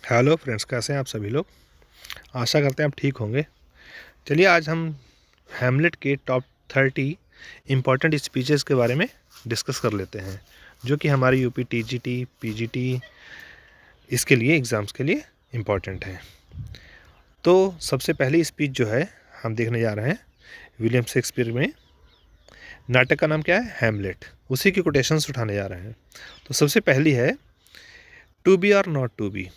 Hello friends, कैसे हैं आप सभी लोग। आशा करते हैं आप ठीक होंगे। चलिए आज हम हैमलेट के टॉप 30 इम्पॉर्टेंट स्पीचेस के बारे में डिस्कस कर लेते हैं, जो कि हमारी यूपी टीजीटी पीजीटी इसके लिए एग्ज़ाम्स के लिए इम्पॉर्टेंट है। तो सबसे पहली स्पीच जो है हम देखने जा रहे हैं विलियम शेक्सपियर में। नाटक का नाम क्या है? हैमलेट। उसी की कोटेशंस उठाने जा रहे हैं। तो सबसे पहली है टू बी और नॉट टू बी।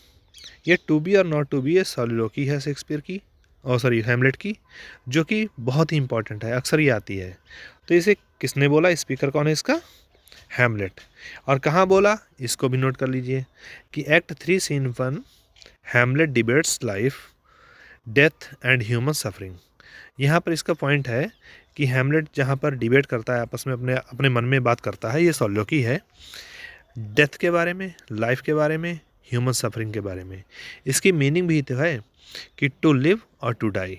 ये टू बी और नॉट टू बी ये सॉलिलोकी है शेक्सपियर की, और सॉरी हैमलेट की, जो कि बहुत ही इंपॉर्टेंट है, अक्सर ही आती है। तो इसे किसने बोला? स्पीकर कौन है इसका? हैमलेट। और कहाँ बोला? इसको भी नोट कर लीजिए कि act 3 scene 1 Hamlet debates life death and human suffering. यहाँ पर इसका पॉइंट है कि हैमलेट जहाँ पर डिबेट करता है, आपस में अपने अपने मन में बात करता है, ये सॉलिलोकी है, डेथ के बारे में, लाइफ के बारे में, ह्यूमन सफरिंग के बारे में। इसकी मीनिंग भी तो है कि टू लिव और टू डाई।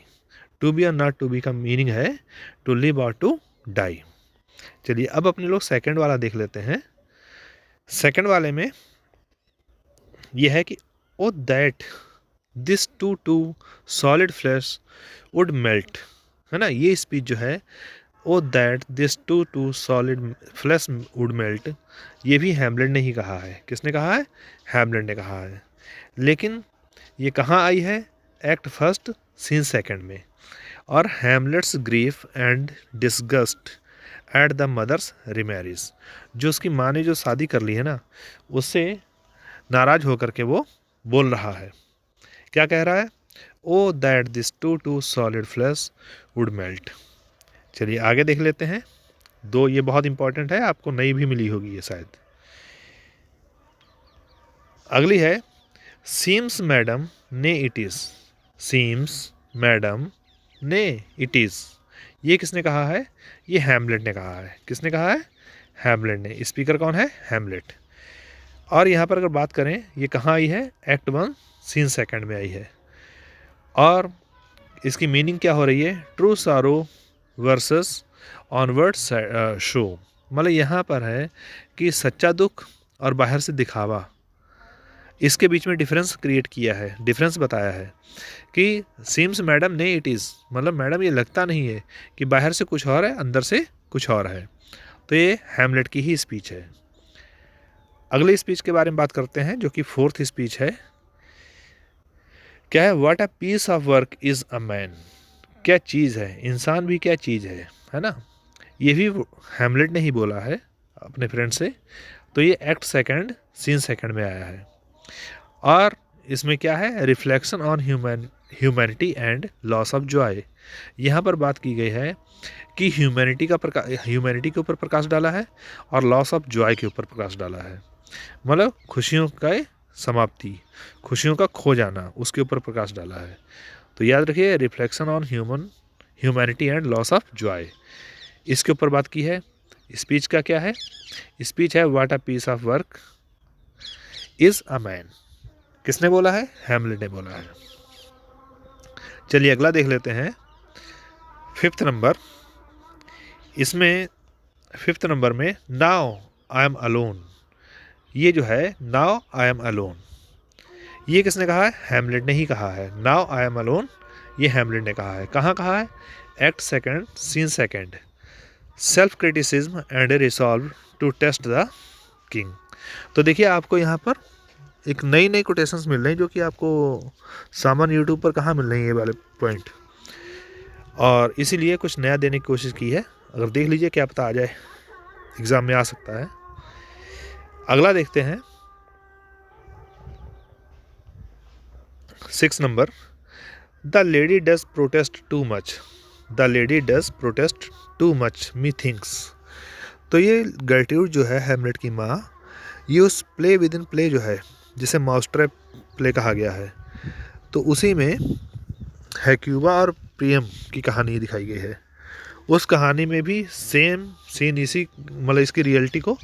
टू बी और नॉट टू बी का मीनिंग है टू लिव और टू डाई। चलिए अब अपने लोग सेकंड वाला देख लेते हैं। सेकंड वाले में यह है कि O that this too solid flesh would melt, है ना। ये स्पीच जो है O that this too solid flesh would melt, ये भी हैमलेट ने ही कहा है। किसने कहा है? हैमलेट ने कहा है। लेकिन ये कहाँ आई है? एक्ट 1 सीन 2 में। और Hamlet's grief and disgust at the mother's remarriage, जो उसकी माँ ने जो शादी कर ली है ना, उससे नाराज होकर के वो बोल रहा है। क्या कह रहा है? O that this too solid flesh would melt. चलिए आगे देख लेते हैं। दो ये बहुत इंपॉर्टेंट है, आपको नई भी मिली होगी ये शायद। अगली है सीम्स मैडम ने इट इज़। सीम्स मैडम ने इट इज़, ये किसने कहा है? ये हैमलेट ने कहा है। किसने कहा है? हैमलेट ने। स्पीकर कौन है? हैमलेट। और यहाँ पर अगर बात करें, ये कहाँ आई है? एक्ट 1 सीन 2 में आई है। और इसकी मीनिंग क्या हो रही है? ट्रू सारो वर्सेस ऑनवर्ड शो। मतलब यहाँ पर है कि सच्चा दुख और बाहर से दिखावा, इसके बीच में डिफरेंस क्रिएट किया है, डिफरेंस बताया है कि सीम्स मैडम ने इट इज़, मतलब मैडम ये लगता नहीं है कि बाहर से कुछ और है, अंदर से कुछ और है। तो ये हैमलेट की ही स्पीच है। अगली स्पीच के बारे में बात करते हैं, जो कि 4th स्पीच है। क्या है? What a piece of work is a man. क्या चीज़ है? इंसान भी क्या चीज़ है ना। ये भी हैमलेट ने ही बोला है अपने फ्रेंड से। तो ये एक्ट 2 सीन 2 में आया है। और इसमें क्या है? Reflection on humanity and loss of Joy. यहाँ पर बात की गई है कि ह्यूमैनिटी के ऊपर प्रकाश डाला है और लॉस ऑफ जॉय के ऊपर प्रकाश डाला है। मतलब खुशियों का समाप्ति, खुशियों का खो जाना, उसके ऊपर प्रकाश डाला है। तो याद रखिए, reflection on humanity and loss of Joy, इसके ऊपर बात की है। स्पीच का क्या है? स्पीच है what a piece of work is a man. किसने बोला है? हैमलेट ने बोला है। चलिए अगला देख लेते हैं, 5th नंबर। इसमें 5th नंबर में नाउ आई एम अलोन। ये जो है नाउ आई एम अलोन, ये किसने कहा है? हैमलेट ने ही कहा है। नाउ आई एम अलोन, ये हैमलेट ने कहा है। कहाँ कहा है? Act 2 scene 2। Self criticism and resolve to test the king. तो देखिए आपको यहाँ पर एक नई नई कोटेशंस मिल रही हैं, जो कि आपको सामान्य यूट्यूब पर कहाँ मिल रही हैं ये वाले पॉइंट, और इसीलिए कुछ नया देने की कोशिश की है। अगर देख लीजिए, क्या पता आ जाए, एग्ज़ाम में आ सकता है। अगला देखते हैं 6 number. The lady does protest too much. The lady does protest too much me thinks. तो ये गर्ट्यूड जो है हैमलेट की माँ, ये उस प्ले विद इन प्ले जो है, जिसे माउसट्रैप प्ले कहा गया है, तो उसी में हेक्यूबा और प्रियम की कहानी दिखाई गई है। उस कहानी में भी सेम सीन, इसी मतलब इसकी रियलिटी को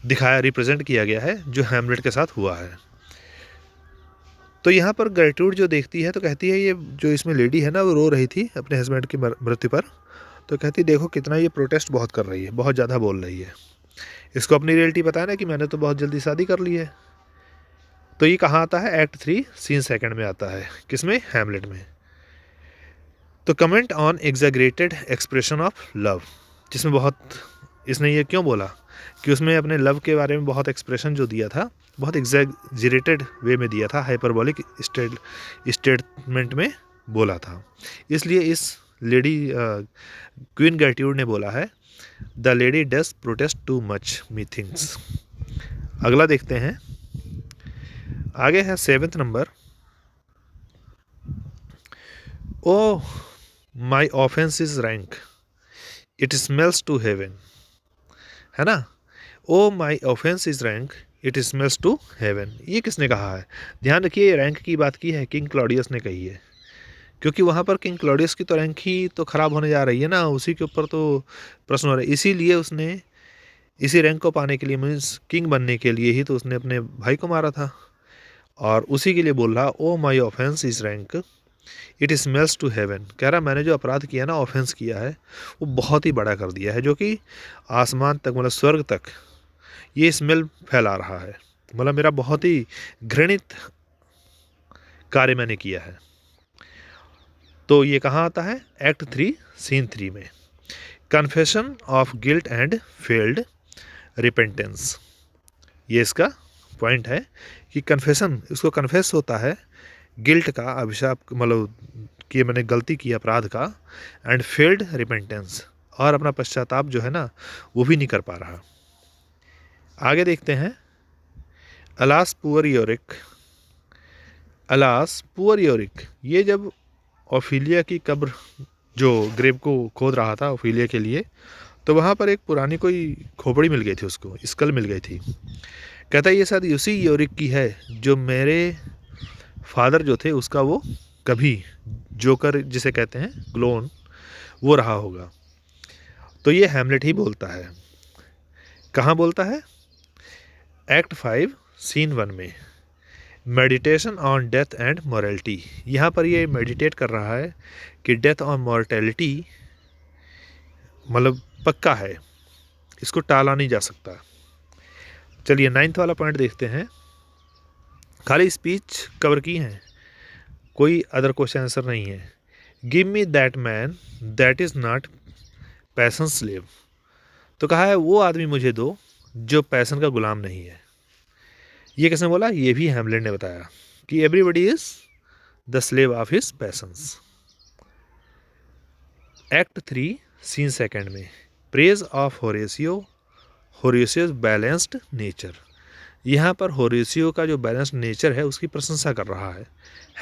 दिखाया, रिप्रेजेंट किया गया है, जो हैमलेट के साथ हुआ है। तो यहाँ पर गर्ट्यूड जो देखती है तो कहती है, ये जो इसमें लेडी है ना, वो रो रही थी अपने हस्बैंड की मृत्यु पर। तो कहती देखो कितना ये प्रोटेस्ट बहुत कर रही है, बहुत ज़्यादा बोल रही है। इसको अपनी रियलिटी पता है ना कि मैंने तो बहुत जल्दी शादी कर ली है। तो ये कहाँ आता है? एक्ट 3 सीन सेकंड में आता है। किसमें? हैमलेट में। तो comment on exaggerated expression of love, जिसमें बहुत, इसने ये क्यों बोला कि उसमें अपने लव के बारे में बहुत एक्सप्रेशन जो दिया था बहुत एग्जैगरेटेड वे में दिया था, हाइपरबोलिक स्टेटमेंट में बोला था। इसलिए इस लेडी क्वीन गैट्यूड ने बोला है, the lady does protest too much methinks. अगला देखते हैं, आगे है 7th number. O my offence is rank, it smells to heaven, है ना। O my offence is rank, it smells to heaven. ये किसने कहा है? ध्यान रखिए, रैंक की बात की है, किंग क्लॉडियस ने कही है, क्योंकि वहाँ पर किंग क्लॉडियस की तो रैंक ही तो ख़राब होने जा रही है ना, उसी के ऊपर तो प्रश्न हो रहा है। इसीलिए उसने इसी रैंक को पाने के लिए, मीन्स किंग बनने के लिए ही तो उसने अपने भाई को मारा था, और उसी के लिए बोल रहा, O my offence is rank, it smells to heaven. कह रहा मैंने जो अपराध किया ना, ऑफेंस किया है, वो बहुत ही बड़ा कर दिया है, जो कि आसमान तक, मतलब स्वर्ग तक ये स्मेल फैला रहा है। मतलब मेरा बहुत ही घृणित कार्य मैंने किया है। तो ये कहाँ आता है? एक्ट 3 सीन 3 में। Confession of guilt and failed repentance, ये इसका पॉइंट है कि कन्फेशन, इसको कन्फेस होता है गिल्ट का, अभिशाप, मतलब कि मैंने गलती की, अपराध का, एंड फेल्ड रिपेंटेंस, और अपना पश्चाताप जो है ना वो भी नहीं कर पा रहा। आगे देखते हैं, अलास पुअर योरिक, अलास पुअर योरिक। ये जब ओफिलिया की कब्र, जो ग्रेव को खोद रहा था ओफिलिया के लिए, तो वहाँ पर एक पुरानी कोई खोपड़ी मिल गई थी, उसको स्कल मिल गई थी। कहता है ये शायद उसी योरिक की है जो मेरे फादर जो थे उसका वो कभी जोकर जिसे कहते हैं क्लोन, वो रहा होगा। तो ये हैमलेट ही बोलता है। कहाँ बोलता है? एक्ट 5 सीन 1 में। Meditation on death and morality. यहाँ पर ये मेडिटेट कर रहा है कि डेथ और मॉर्टेलिटी मतलब पक्का है, इसको टाला नहीं जा सकता। चलिए 9th वाला पॉइंट देखते हैं। खाली स्पीच कवर की है, कोई अदर क्वेश्चन आंसर नहीं है। Give me that man that is not passion slave. तो कहा है वो आदमी मुझे दो जो पैसन का गुलाम नहीं है। ये किसने बोला? ये भी हैमलेट ने बताया कि everybody is the slave of his passions. Act 3 scene 2 में। Praise of Horatio, Horatio's balanced nature. यहाँ पर होरेसियो का जो बैलेंस्ड नेचर है उसकी प्रशंसा कर रहा है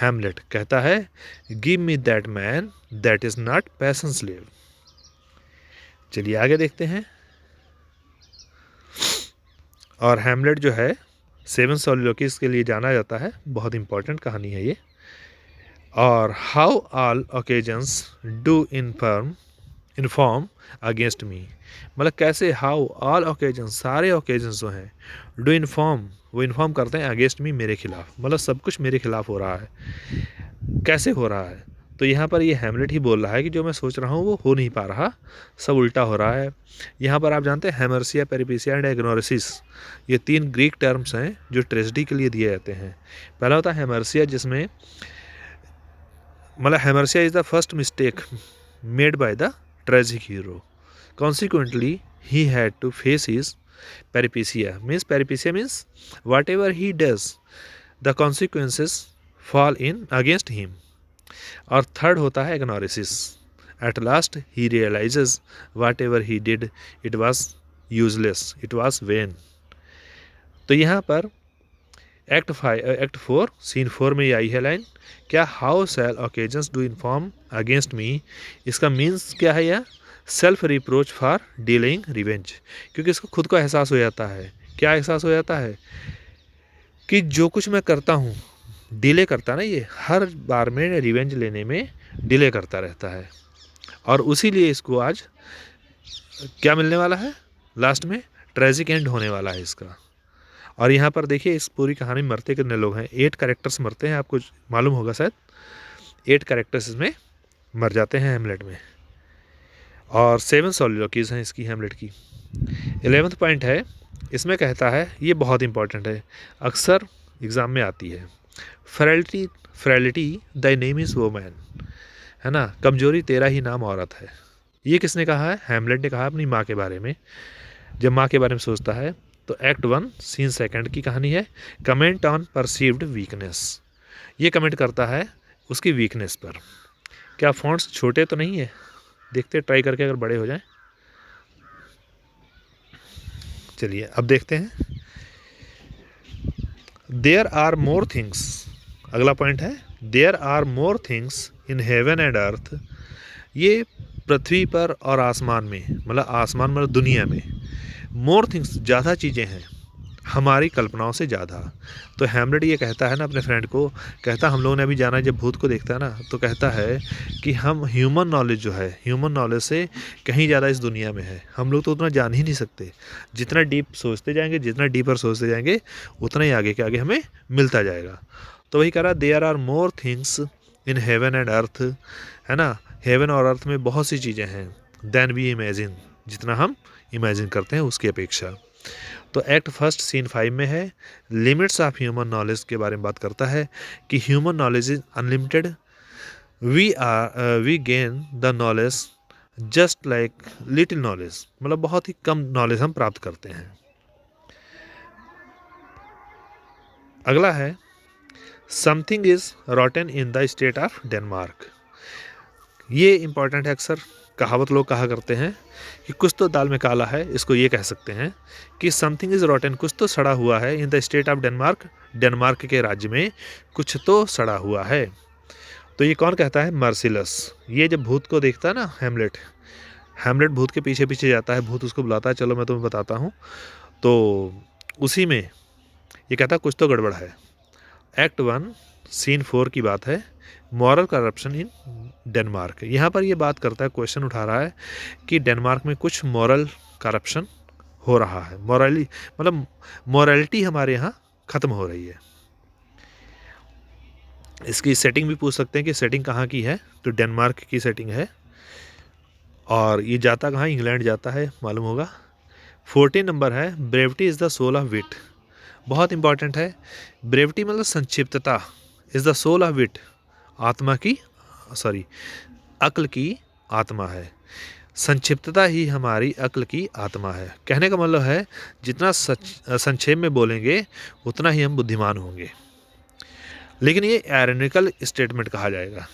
हैमलेट। कहता है give me that man that is not passion slave. चलिए आगे देखते हैं। और हैमलेट जो है 7 सोलिलोक्वीज के लिए जाना जाता है, बहुत इंपॉर्टेंट कहानी है ये। और how all occasions do inform against me, मतलब कैसे, हाउ ऑल ओकेजन्स, सारे ओकेजन्स जो हैं, डू इन्फॉर्म, वो इन्फॉर्म करते हैं अगेंस्ट मी, मेरे खिलाफ, मतलब सब कुछ मेरे खिलाफ हो रहा है। कैसे हो रहा है? तो यहाँ पर ये हैमलेट ही बोल रहा है कि जो मैं सोच रहा हूँ वो हो नहीं पा रहा, सब उल्टा हो रहा है। यहाँ पर आप जानते हैं हेमर्सिया, पेरिपेसिया एंड एग्नोसिस, ये 3 ग्रीक टर्म्स हैं जो ट्रेजेडी के लिए दिए जाते हैं। पहला होता है हेमर्सिया, जिसमें मतलब hamartia is the first mistake made by the tragic hero, consequently he had to face his peripecia means whatever he does the consequences fall in against him। और थर्ड होता है एग्नोसिस, at last he realizes whatever he did it was useless, it was vain। तो यहाँ पर act 4 scene 4 में ये आई है line, क्या how shell occasions do inform against me, इसका मीन्स क्या है? यह self reproach for delaying revenge, क्योंकि इसको खुद को एहसास हो जाता है। क्या एहसास हो जाता है? कि जो कुछ मैं करता हूँ डिले करता ना, ये हर बार में रिवेंज लेने में डिले करता रहता है, और उसी लिए इसको आज क्या मिलने वाला है? लास्ट में ट्रेजिक एंड होने वाला है इसका। और यहाँ पर देखिए इस पूरी कहानी में मरते कितने लोग हैं? 8 कैरेक्टर्स मरते हैं, आपको मालूम होगा शायद, 8 कैरेक्टर्स इसमें मर जाते हैं हैमलेट में, और 7 सोलिलोक्वीज हैं इसकी हैमलेट की। 11th पॉइंट है, इसमें कहता है, ये बहुत इंपॉर्टेंट है, अक्सर एग्ज़ाम में आती है। फ्रैलिटी दाई नेम इज़ वोमैन, है ना, कमजोरी तेरा ही नाम औरत है। ये किसने कहा है? हैमलेट ने कहा अपनी माँ के बारे में। जब माँ के बारे में सोचता है तो एक्ट 1 सीन सेकंड की कहानी है, कमेंट ऑन परसीव्ड वीकनेस। ये कमेंट करता है उसकी वीकनेस पर। क्या फॉन्ट्स छोटे तो नहीं है? देखते ट्राई करके अगर बड़े हो जाएं। चलिए अब देखते हैं। देयर आर मोर थिंग्स, अगला पॉइंट है there are more things in heaven and earth. ये पृथ्वी पर और आसमान में, मतलब आसमान मतलब दुनिया में, मोर थिंग्स ज़्यादा चीज़ें हैं हमारी कल्पनाओं से ज़्यादा। तो हैमलेट ये कहता है ना अपने फ्रेंड को, कहता हम लोगों ने अभी जाना, जब भूत को देखता है ना तो कहता है कि हम ह्यूमन नॉलेज जो है, ह्यूमन नॉलेज से कहीं ज़्यादा इस दुनिया में है। हम लोग तो उतना जान ही नहीं सकते। जितना डीप सोचते जाएंगे, जितना डीपर सोचते जाएंगे, उतना ही आगे के आगे हमें मिलता जाएगा। तो वही कह रहा there are more things in heaven and earth, है ना, हेवन और अर्थ में बहुत सी चीज़ें हैं, देन वी इमेजिन, जितना हम इमेजिन करते हैं उसकी अपेक्षा। तो एक्ट फर्स्ट सीन 5 में है, लिमिट्स ऑफ ह्यूमन नॉलेज के बारे में बात करता है कि human knowledge is unlimited, we gain the knowledge just like little knowledge, मतलब बहुत ही कम नॉलेज हम प्राप्त करते हैं। अगला है something is रॉटन in the state of Denmark. ये इंपॉर्टेंट है, अक्सर कहावत लोग कहा करते हैं कि कुछ तो दाल में काला है। इसको ये कह सकते हैं कि समथिंग इज़ रॉटन, कुछ तो सड़ा हुआ है, in the state of Denmark, Denmark के राज्य में कुछ तो सड़ा हुआ है। तो ये कौन कहता है? मर्सिलस। ये जब भूत को देखता है ना हैमलेट, हैमलेट भूत के पीछे पीछे जाता है, भूत उसको बुलाता है, चलो मैं तुम्हें बताता हूँ। तो उसी में ये कहता है कुछ तो गड़बड़ है। एक्ट 1 सीन 4 की बात है, मॉरल करप्शन इन डेनमार्क। यहाँ पर ये बात करता है, क्वेश्चन उठा रहा है कि डेनमार्क में कुछ मॉरल करप्शन हो रहा है। मॉरली मतलब मॉरलिटी हमारे यहाँ ख़त्म हो रही है। इसकी सेटिंग भी पूछ सकते हैं कि सेटिंग कहाँ की है, तो डेनमार्क की सेटिंग है। और ये जाता कहाँ? इंग्लैंड जाता है, मालूम होगा। 14 नंबर है, brevity is the soul of wit. बहुत इंपॉर्टेंट है। ब्रेविटी मतलब संक्षिप्तता, is the soul of wit, आत्मा की अक्ल की आत्मा है। संक्षिप्तता ही हमारी अक्ल की आत्मा है। कहने का मतलब है जितना संक्षेप में बोलेंगे उतना ही हम बुद्धिमान होंगे। लेकिन ये आयरनिकल स्टेटमेंट कहा जाएगा।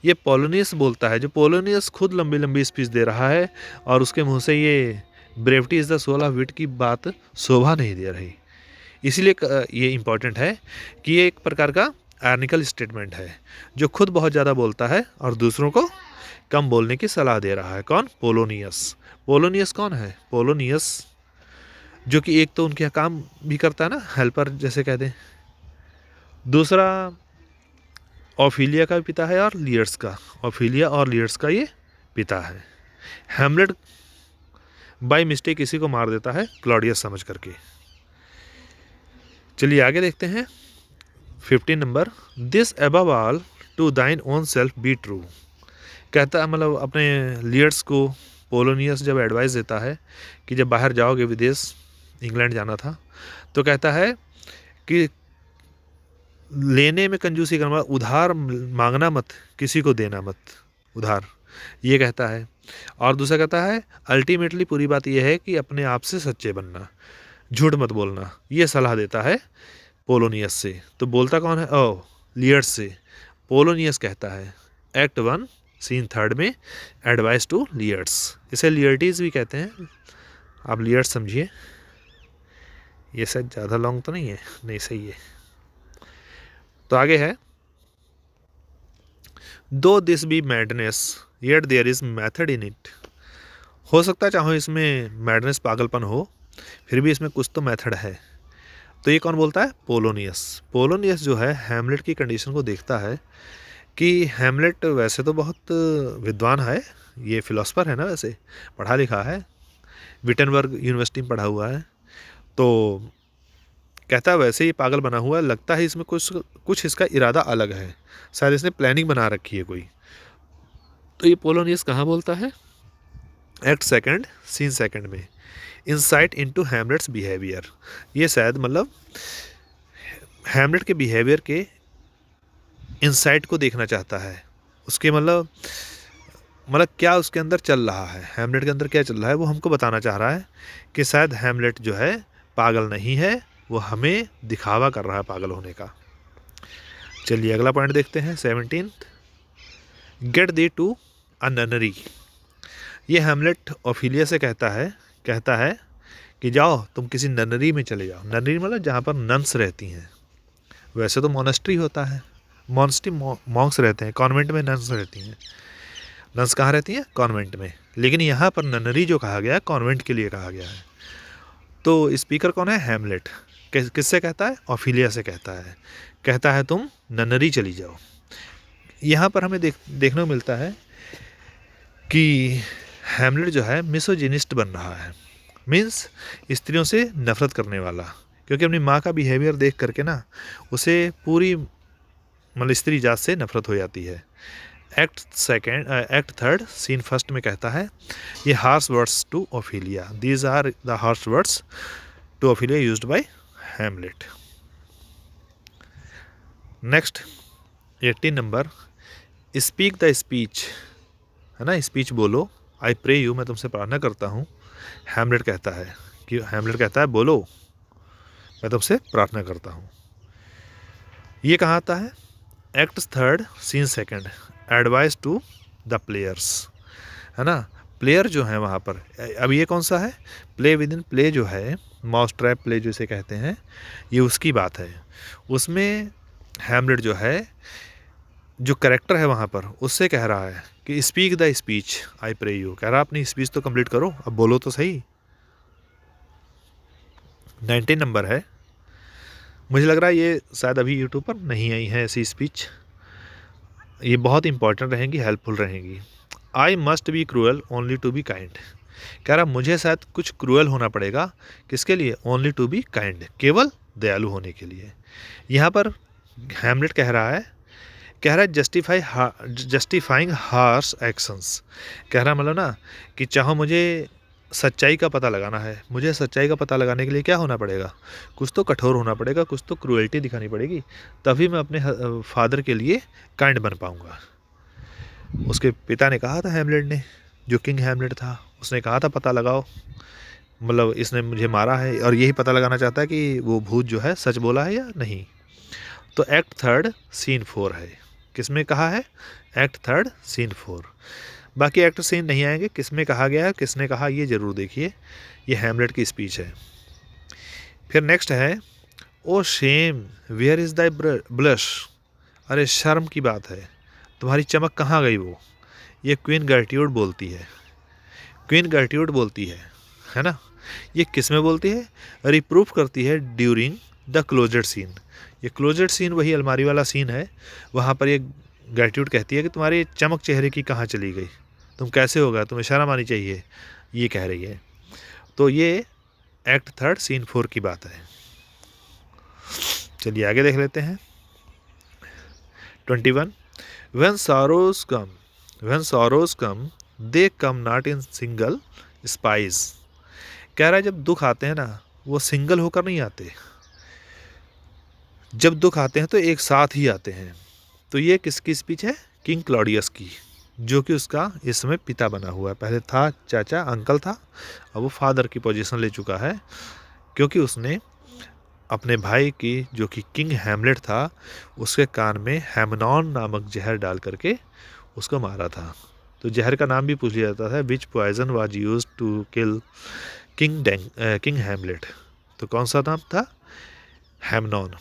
ये पोलोनियस बोलता है, जो पोलोनियस खुद लंबी लंबी स्पीच दे रहा है और उसके मुंह से ये brevity is the soul of wit की बात शोभा नहीं दे रही। इसीलिए ये इम्पॉर्टेंट है कि ये एक प्रकार का आयरनिकल स्टेटमेंट है, जो खुद बहुत ज़्यादा बोलता है और दूसरों को कम बोलने की सलाह दे रहा है। कौन? पोलोनियस। पोलोनियस कौन है? पोलोनियस जो कि एक तो उनके यहाँ काम भी करता है ना, हेल्पर जैसे कह दें। दूसरा ऑफिलिया का पिता है और लियर्स का, ऑफिलिया और लियर्स का ये पिता है। हैमलेट बाय मिस्टेक किसी को मार देता है क्लॉडियस समझ करके। चलिए आगे देखते हैं। 15 number, this above all to thine own self be true. कहता है मतलब अपने लियर्स को पोलोनियस जब एडवाइस देता है कि जब बाहर जाओगे, विदेश इंग्लैंड जाना था, तो कहता है कि लेने में कंजूसी करना, उधार मांगना मत, किसी को देना मत उधार, ये कहता है। और दूसरा कहता है अल्टीमेटली पूरी बात यह है कि अपने आप से सच्चे बनना, झूठ मत बोलना, ये सलाह देता है पोलोनियस से। तो बोलता कौन है? लियर्स से। पोलोनियस कहता है एक्ट 1 सीन 3 में एडवाइस टू लियर्स। इसे लियर्टीज भी कहते हैं, आप लियर्स समझिए। ये शायद ज़्यादा लॉन्ग तो नहीं है, नहीं सही है। तो आगे है, though this be madness yet there is method in it. हो सकता है चाहे इसमें मैडनेस पागलपन हो, फिर भी इसमें कुछ तो मेथड है। तो ये कौन बोलता है? पोलोनियस। पोलोनियस जो है हैमलेट की कंडीशन को देखता है कि हैमलेट वैसे तो बहुत विद्वान है, ये फिलोसफर है ना, वैसे पढ़ा लिखा है, विटनबर्ग यूनिवर्सिटी में पढ़ा हुआ है। तो कहता है वैसे ही पागल बना हुआ है, लगता है इसमें कुछ इसका इरादा अलग है, शायद इसने प्लानिंग बना रखी है कोई। तो ये पोलोनियस कहाँ बोलता है? एक्ट 2 सीन 2 में, इंसाइट इनटू हैमलेट्स बिहेवियर। ये शायद मतलब हैमलेट के बिहेवियर के इनसाइट को देखना चाहता है, उसके मतलब क्या उसके अंदर चल रहा है, हैमलेट के अंदर क्या चल रहा है वो हमको बताना चाह रहा है कि शायद हैमलेट जो है पागल नहीं है, वो हमें दिखावा कर रहा है पागल होने का। चलिए अगला पॉइंट देखते हैं 17, गेट दी टू अ ननरी। ये हैमलेट ओफिलिया से कहता है कि जाओ तुम किसी ननरी में चले जाओ। ननरी मतलब जहाँ पर नन्स रहती हैं, वैसे तो मोनेस्ट्री होता है, मोनेस्ट्री मॉन्क्स रहते हैं, कॉन्वेंट में नन्स रहती हैं। नन्स कहाँ रहती हैं? कॉन्वेंट में। लेकिन यहाँ पर ननरी जो कहा गया है कॉन्वेंट के लिए कहा गया है। तो स्पीकर कौन है? हैमलेट। किससे कहता है? ओफिलिया से कहता है तुम ननरी चली जाओ। यहाँ पर हमें देखने को मिलता है कि हैमलेट जो है मिसोजिनिस्ट बन रहा है, मीन्स स्त्रियों से नफरत करने वाला, क्योंकि अपनी माँ का बिहेवियर देख करके ना उसे पूरी मतलब स्त्री जात से नफरत हो जाती है। एक्ट थर्ड सीन फर्स्ट में कहता है ये harsh words to Ophelia, these are the harsh words to Ophelia used by Hamlet. Next 18 number, speak the speech, है ना, स्पीच बोलो। आई प्रे यू, मैं तुमसे प्रार्थना करता हूँ। हैमलेट कहता है बोलो, मैं तुमसे प्रार्थना करता हूँ। ये कहाँ आता है? Act third scene second, advice to the players, है ना। प्लेयर जो है वहाँ पर, अब ये कौन सा है? प्ले विद इन प्ले जो है, माउस ट्रैप प्ले जो इसे कहते हैं, ये उसकी बात है। उसमें हैमलेट जो है, जो कैरेक्टर है वहाँ पर, उससे कह रहा है कि speak the speech I pray you, कह रहा अपनी स्पीच तो कंप्लीट करो, अब बोलो तो सही। 19 नंबर है, मुझे लग रहा है ये शायद अभी यूट्यूब पर नहीं आई है ऐसी स्पीच, ये बहुत इंपॉर्टेंट रहेंगी, हेल्पफुल रहेंगी। I must be cruel only to be kind, कह रहा मुझे शायद कुछ क्रूअल होना पड़ेगा, किसके लिए? ओनली टू बी काइंड, केवल दयालु होने के लिए। यहाँ पर हैमलेट कह रहा है जस्टिफाइंग हार्श एक्शंस, कह रहा मतलब ना कि चाहो मुझे सच्चाई का पता लगाना है, मुझे सच्चाई का पता लगाने के लिए क्या होना पड़ेगा? कुछ तो कठोर होना पड़ेगा, कुछ तो क्रूएल्टी दिखानी पड़ेगी, तभी मैं अपने फादर के लिए काइंड बन पाऊंगा। उसके पिता ने कहा था हैमलेट ने, जो किंग हैमलेट था, उसने कहा था पता लगाओ, मतलब इसने मुझे मारा है, और यही पता लगाना चाहता है कि वो भूत जो है सच बोला है या नहीं। तो एक्ट थर्ड सीन 4 है, किसमें कहा है? Act third scene 4। बाकी एक्ट सीन नहीं आएंगे, किसमें कहा गया है, किसने कहा, ये ज़रूर देखिए। ये हैमलेट की स्पीच है। फिर नेक्स्ट है, O shame where is thy blush, अरे शर्म की बात है, तुम्हारी चमक कहाँ गई वो? ये क्वीन गर्ट्यूड बोलती है ना। ये किस में बोलती है? रिप्रूफ करती है ड्यूरिंग द क्लोजेड सीन। ये क्लोजेड सीन वही अलमारी वाला सीन है, वहाँ पर ये गर्ट्यूड कहती है कि तुम्हारी चमक चेहरे की कहाँ चली गई, तुम कैसे हो गया, तुम्हें शर्म आनी चाहिए, ये कह रही है। तो ये एक्ट थर्ड सीन 4 की बात है। चलिए आगे देख लेते हैं 21, when sorrows come they come not in single spies, कह रहा है जब दुख आते हैं ना वो सिंगल होकर नहीं आते, जब दुख आते हैं तो एक साथ ही आते हैं। तो ये किसकी स्पीच है? किंग क्लॉडियस की, जो कि उसका इस समय पिता बना हुआ है। पहले था चाचा, अंकल था, अब वो फादर की पोजीशन ले चुका है, क्योंकि उसने अपने भाई की, जो कि किंग हैमलेट था, उसके कान में हैमनॉन नामक जहर डाल करके उसको मारा था। तो जहर का नाम भी पूछ लिया जाता था, which poison was used to kill King Hamlet. तो कौन सा नाम था? हैमनॉन।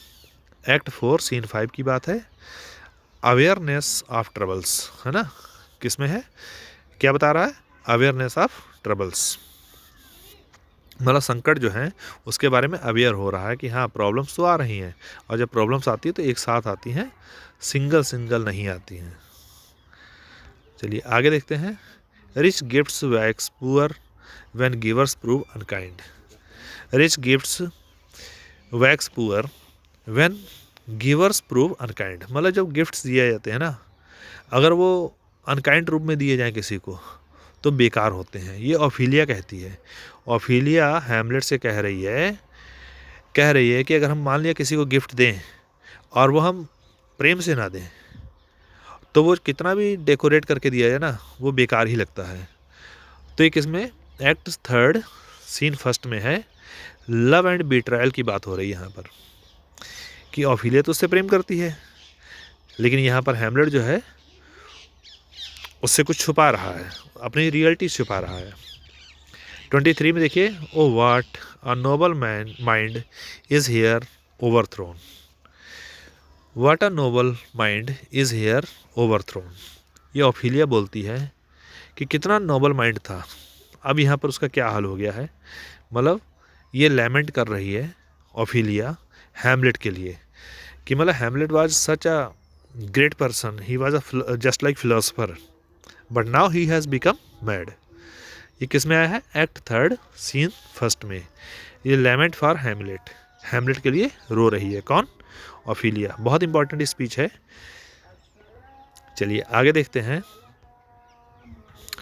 एक्ट 4 सीन 5 की बात है, अवेयरनेस ऑफ ट्रबल्स, है ना। किसमें है? क्या बता रहा है? अवेयरनेस ऑफ ट्रबल्स, मतलब संकट जो है उसके बारे में अवेयर हो रहा है कि हाँ प्रॉब्लम्स तो आ रही हैं, और जब प्रॉब्लम्स आती है तो एक साथ आती हैं, सिंगल नहीं आती हैं। चलिए आगे देखते हैं, rich gifts wax poor when givers prove unkind. Rich gifts wax poor when givers prove unkind, मतलब जब गिफ्ट्स दिए जाते हैं ना, अगर वो अनकाइंड रूप में दिए जाएं किसी को तो बेकार होते हैं। ये ओफिलिया कहती है। ओफिलिया हैमलेट से कह रही है कह रही है कि अगर हम मान लिया किसी को गिफ्ट दें और वो हम प्रेम से ना दें तो वो कितना भी डेकोरेट करके दिया जाए ना वो बेकार ही लगता है। तो ये किसमें, एक्ट थर्ड सीन फर्स्ट में है, लव एंड बिट्रायल की बात हो रही है यहाँ पर कि ऑफिलिया तो उससे प्रेम करती है लेकिन यहाँ पर हैमलेट जो है उससे कुछ छुपा रहा है, अपनी रियलिटी छुपा रहा है। 23 में देखिए, O what a noble man mind is here overthrown, what a noble mind is here overthrown. ये ऑफिलिया बोलती है कि कितना नोबल माइंड था, अब यहाँ पर उसका क्या हाल हो गया है। मतलब ये लैमेंट कर रही है ऑफिलिया हैमलेट के लिए कि मतलब Hamlet was such a great person, he was a just like philosopher but now he has become mad. ये किस में आया है, एक्ट थर्ड सीन फर्स्ट में। ये लैमेंट फॉर हैमलेट, हैमलेट के लिए रो रही है, कौन, ऑफिलिया। बहुत इंपॉर्टेंट स्पीच है। चलिए आगे देखते हैं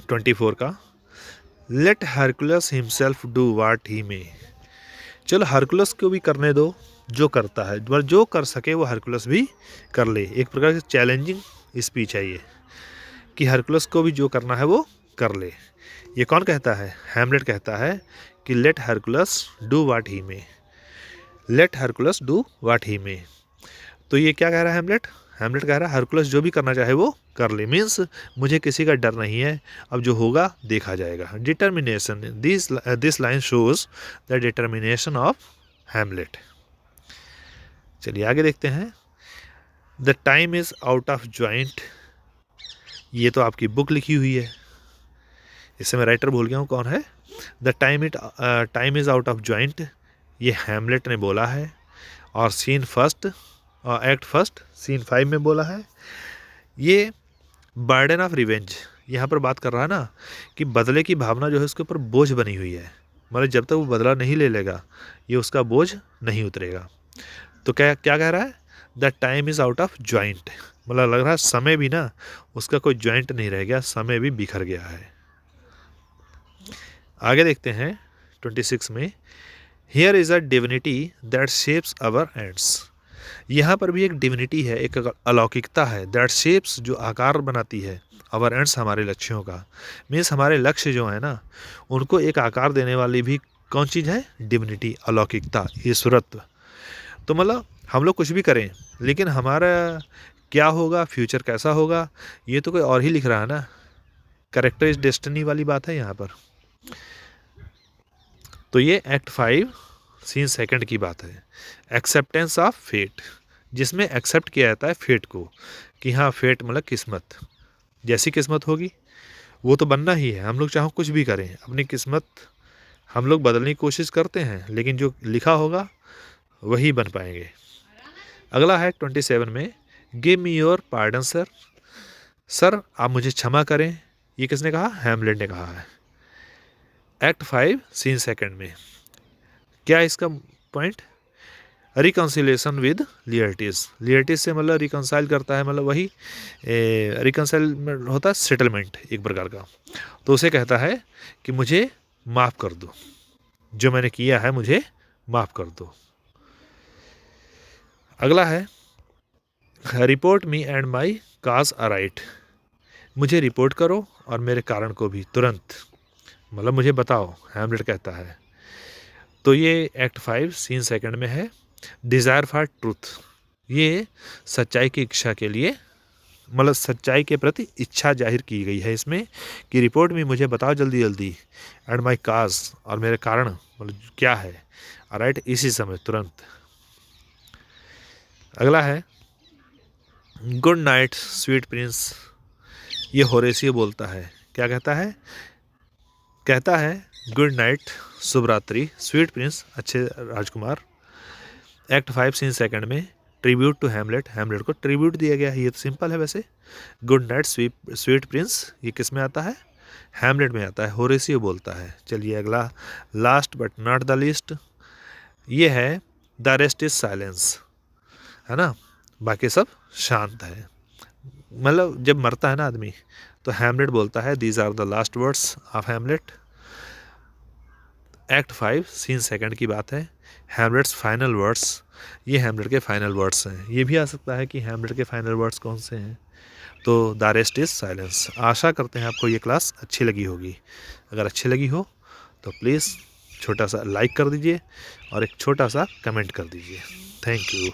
24 का, let Hercules himself do what he may. चलो हरकुलस को भी करने दो जो करता है, पर जो कर सके वो हरकुलस भी कर ले। एक प्रकार से चैलेंजिंग स्पीच है ये कि हरकुलस को भी जो करना है वो कर ले। ये कौन कहता है, हैमलेट कहता है कि let Hercules do what he may, let Hercules do what he may. तो ये क्या कह रहा है हैमलेट, हैमलेट कह रहा है हरकुलस जो भी करना चाहे वो कर ले, मीन्स मुझे किसी का डर नहीं है, अब जो होगा देखा जाएगा। Determination, this line shows the determination of Hamlet. चलिए आगे देखते हैं, the time is out of joint. ये तो आपकी बुक लिखी हुई है, इससे मैं राइटर भूल गया हूँ कौन है। The time is out of joint, ये हैमलेट ने बोला है, और scene first act first scene 5 में बोला है। ये बर्डन ऑफ रिवेंज यहाँ पर बात कर रहा है ना कि बदले की भावना जो है उसके ऊपर बोझ बनी हुई है, मतलब जब तक वो बदला नहीं ले लेगा ये उसका बोझ नहीं उतरेगा। तो क्या क्या कह रहा है, the time is out of joint, मतलब लग रहा है समय भी ना उसका कोई जॉइंट नहीं रह गया, समय भी बिखर गया है। आगे देखते हैं 26 में, here is a divinity that shapes our ends. यहाँ पर भी एक डिविनिटी है, एक अलौकिकता है, दैट शेप्स जो आकार बनाती है, आवर एंड्स हमारे लक्ष्यों का, मीन्स हमारे लक्ष्य जो है ना उनको एक आकार देने वाली भी कौन चीज़ है, डिविनिटी, अलौकिकता, ईश्वरत्व। तो मतलब हम लोग कुछ भी करें लेकिन हमारा क्या होगा, फ्यूचर कैसा होगा, ये तो कोई और ही लिख रहा है ना। कैरेक्टर इज डेस्टिनी वाली बात है यहाँ पर। तो ये एक्ट 5 सीन सेकंड की बात है, एक्सेप्टेंस ऑफ फेट, जिसमें एक्सेप्ट किया जाता है फेट को कि हाँ फेट मतलब किस्मत, जैसी किस्मत होगी वो तो बनना ही है। हम लोग चाहे कुछ भी करें अपनी किस्मत हम लोग बदलने की कोशिश करते हैं लेकिन जो लिखा होगा वही बन पाएंगे। अगला है 27 में, give me your pardon sir, sir आप मुझे क्षमा करें। ये किसने कहा, हैमलेट ने कहा है, एक्ट 5 सीन सेकंड में। क्या है इसका point, reconciliation with Laertes, Laertes से मतलब रिकन्साइल करता है, मतलब वही रिकन्साइल होता है सेटलमेंट एक प्रकार का। तो उसे कहता है कि मुझे माफ़ कर दो, जो मैंने किया है मुझे माफ़ कर दो। अगला है, report me and my cause alright, मुझे रिपोर्ट करो और मेरे कारण को भी तुरंत, मतलब मुझे बताओ, हैमलेट कहता है। तो ये एक्ट 5 सीन सेकंड में है, डिज़ायर फॉर ट्रूथ, ये सच्चाई की इच्छा के लिए, मतलब सच्चाई के प्रति इच्छा जाहिर की गई है इसमें कि रिपोर्ट में मुझे बताओ जल्दी जल्दी, एंड माई काज, और मेरे कारण मतलब क्या है, राइट इसी समय तुरंत। अगला है, गुड नाइट स्वीट प्रिंस, ये होरेसियो बोलता है, क्या कहता है, कहता है गुड नाइट शुभ रात्रि स्वीट प्रिंस, अच्छे राजकुमार। एक्ट 5 सीन सेकंड में ट्रिब्यूट टू हैमलेट, हैमलेट को ट्रिब्यूट दिया गया है, ये तो सिंपल है वैसे। गुड नाइट स्वीट प्रिंस ये किस में आता है, हैमलेट में आता है, होरेसियो बोलता है। चलिए अगला, last but not the least, ये है द रेस्ट इज साइलेंस, है ना, बाकी सब शांत है। मतलब जब मरता है ना आदमी तो हैमलेट बोलता है, these are the last words of Hamlet, act 5 scene second की बात है। हैमलेट्स फाइनल वर्ड्स, ये हैमलेट के फाइनल वर्ड्स हैं। ये भी आ सकता है कि हैमलेट के फाइनल वर्ड्स कौन से हैं। तो द रेस्ट इज़ साइलेंस। आशा करते हैं आपको ये क्लास अच्छी लगी होगी। अगर अच्छी लगी हो तो प्लीज़ छोटा सा लाइक कर दीजिए और एक छोटा सा कमेंट कर दीजिए। Thank you.